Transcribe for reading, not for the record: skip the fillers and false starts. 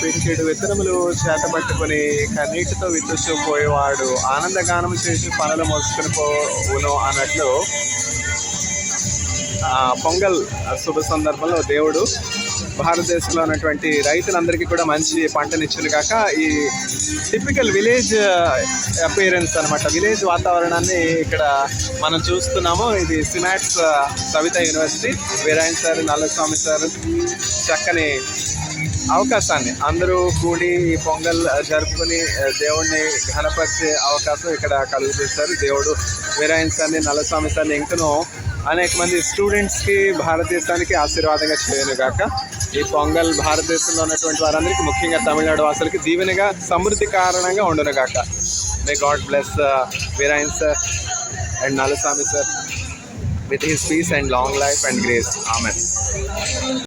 పిడికెడు విత్తనములు చేతబట్టుకుని కన్నీటితో విత్తుచూ పోయేవాడు ఆనందగానం చేసి పనులు మోసుకొని పోవును అన్నట్లు పొంగల్ శుభ సందర్భంలో దేవుడు భారతదేశంలో ఉన్నటువంటి రైతులందరికీ కూడా మంచి పంటనిచ్చును కాక ఈ టిపికల్ విలేజ్ అపియరెన్స్ అనమాట, విలేజ్ వాతావరణాన్ని ఇక్కడ మనం చూస్తున్నాము. ఇది సిమాట్స్ Savitha university. వీరాయన్ sir, Nallaswamy sir చక్కని అవకాశాన్ని అందరూ కూడి ఈ పొంగల్ జరుపుకుని దేవుణ్ణి ఘనపరిచే అవకాశం ఇక్కడ కలుగు చేశారు. దేవుడు వీరాయన్ సార్ని, నల్లస్వామి సార్ని ఇంకనూ అనేక మంది స్టూడెంట్స్కి, భారతదేశానికి ఆశీర్వాదంగా చేయను గాక. ఈ పొంగల్ భారతదేశంలో ఉన్నటువంటి వారందరికీ, ముఖ్యంగా తమిళనాడు వాసులకి దీవెనగా, సమృద్ధి కారణంగా ఉండును గాక. May God bless Veerayan sir and Nallaswamy sir with his peace and long life and grace. Amen.